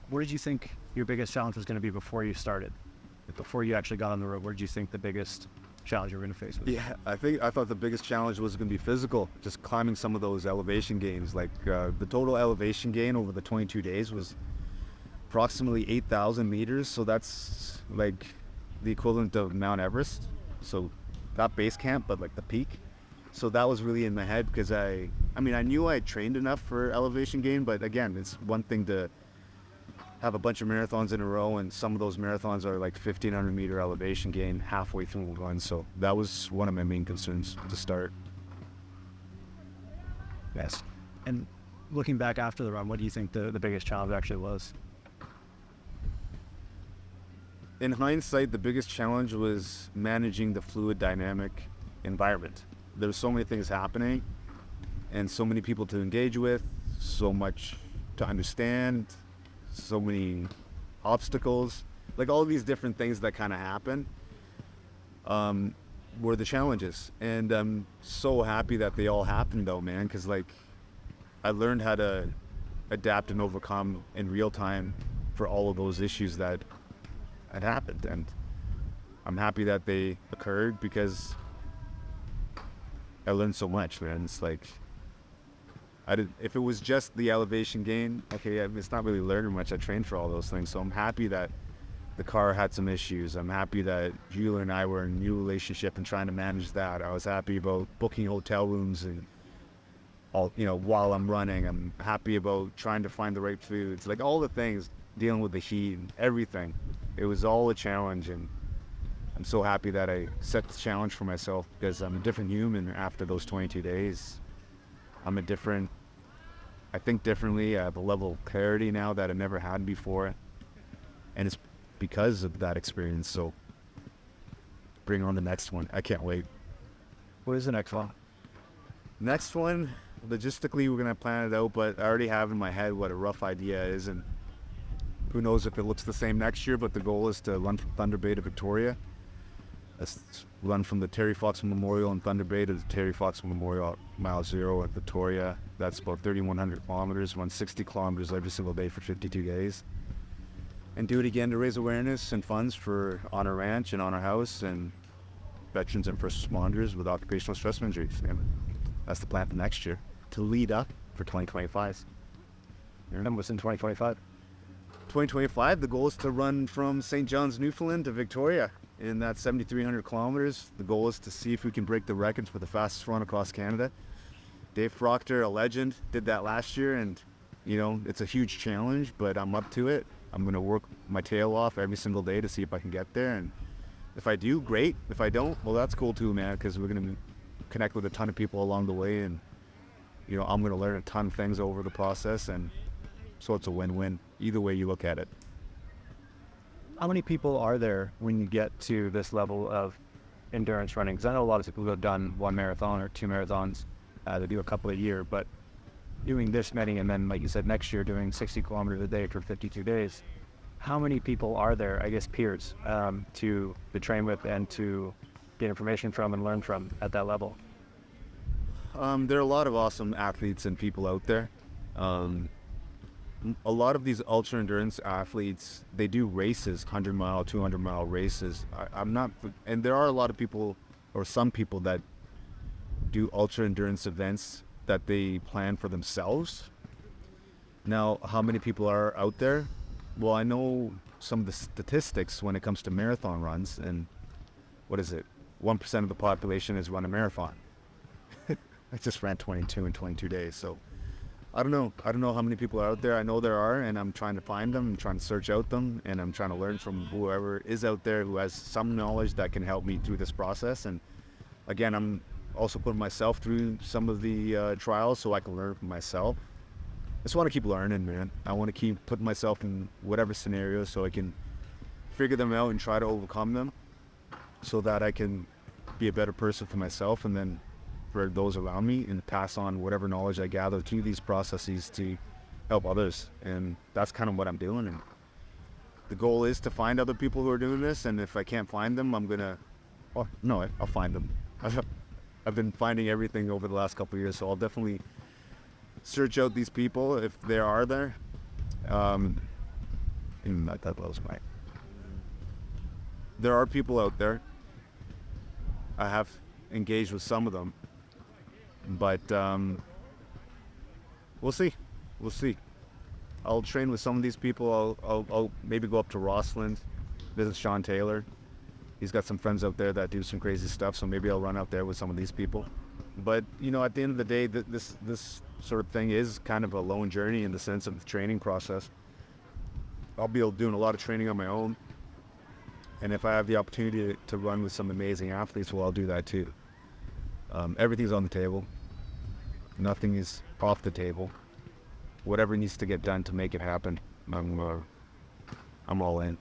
What did you think your biggest challenge was going to be before you started? Before you actually got on the road, what did you think the biggest challenge you were going to face was? Yeah, I thought the biggest challenge was going to be physical, just climbing some of those elevation gains. Like the total elevation gain over the 22 days was approximately 8,000 meters. So that's like the equivalent of Mount Everest. So not base camp, but like the peak. So that was really in my head because I knew I had trained enough for elevation gain, but again, it's one thing to have a bunch of marathons in a row, and some of those marathons are like 1,500 meter elevation gain halfway through the run. So that was one of my main concerns to start. Yes. And looking back after the run, what do you think the biggest challenge actually was? In hindsight, the biggest challenge was managing the fluid dynamic environment. There's so many things happening and so many people to engage with, so much to understand, so many obstacles, like all these different things that kind of happen were the challenges. And I'm so happy that they all happened though, man, because like I learned how to adapt and overcome in real time for all of those issues that had happened. And I'm happy that they occurred because I learned so much, man. It's like, if it was just the elevation gain, okay, it's not really learning much. I trained for all those things. So I'm happy that the car had some issues. I'm happy that Julia and I were in a new relationship and trying to manage that. I was happy about booking hotel rooms and all, while I'm running. I'm happy about trying to find the right foods, like all the things, dealing with the heat and everything. It was all a challenge, and I'm so happy that I set the challenge for myself because I'm a different human after those 22 days. I think differently. I have a level of clarity now that I never had before. And it's because of that experience. So bring on the next one. I can't wait. What is the next one? Next one, logistically, we're going to plan it out, but I already have in my head what a rough idea is. And who knows if it looks the same next year, but the goal is to run from Thunder Bay to Victoria. Let's run from the Terry Fox Memorial in Thunder Bay to the Terry Fox Memorial at Mile Zero at Victoria. That's about 3,100 kilometers, run 60 kilometers every single day for 52 days. And do it again to raise awareness and funds for On Our Ranch and On Our House and veterans and first responders with occupational stress injuries. And that's the plan for next year to lead up for 2025. And what's in 2025? 2025, the goal is to run from St. John's, Newfoundland to Victoria. In that 7,300 kilometers, the goal is to see if we can break the records for the fastest run across Canada. Dave Proctor, a legend, did that last year, and it's a huge challenge, but I'm up to it. I'm going to work my tail off every single day to see if I can get there, and if I do, great. If I don't, well, that's cool too, man, because we're going to connect with a ton of people along the way, and I'm going to learn a ton of things over the process, and so it's a win-win either way you look at it. How many people are there when you get to this level of endurance running? Because I know a lot of people who have done one marathon or two marathons. They do a couple a year, but doing this many, and then, like you said, next year doing 60 kilometers a day for 52 days. How many people are there, I guess, peers, to train with and to get information from and learn from at that level? There are a lot of awesome athletes and people out there. A lot of these ultra endurance athletes, they do races, 100-mile, 200-mile races. I'm not, and there are a lot of people, or some people, that do ultra endurance events that they plan for themselves. Now, how many people are out there? Well, I know some of the statistics when it comes to marathon runs, and what is it? 1% of the population has run a marathon. I just ran 22 in 22 days, so I don't know how many people are out there. I know there are, and I'm trying to find them. I'm trying to search out them, and I'm trying to learn from whoever is out there who has some knowledge that can help me through this process. And again, I'm also putting myself through some of the trials so I can learn from myself. I just want to keep learning, man. I want to keep putting myself in whatever scenario so I can figure them out and try to overcome them so that I can be a better person for myself and then for those around me, and pass on whatever knowledge I gather through these processes to help others. And that's kind of what I'm doing. And the goal is to find other people who are doing this, and if I can't find them, I'll find them. I've been finding everything over the last couple of years, so I'll definitely search out these people if they are there. That blows my. There are people out there. I have engaged with some of them, but we'll see. We'll see. I'll train with some of these people. I'll maybe go up to Rossland, visit Sean Taylor. He's got some friends out there that do some crazy stuff, so maybe I'll run out there with some of these people. But at the end of the day, this sort of thing is kind of a lone journey in the sense of the training process. I'll be doing a lot of training on my own, and if I have the opportunity to run with some amazing athletes, well, I'll do that too. Everything's on the table. Nothing is off the table. Whatever needs to get done to make it happen, I'm all in.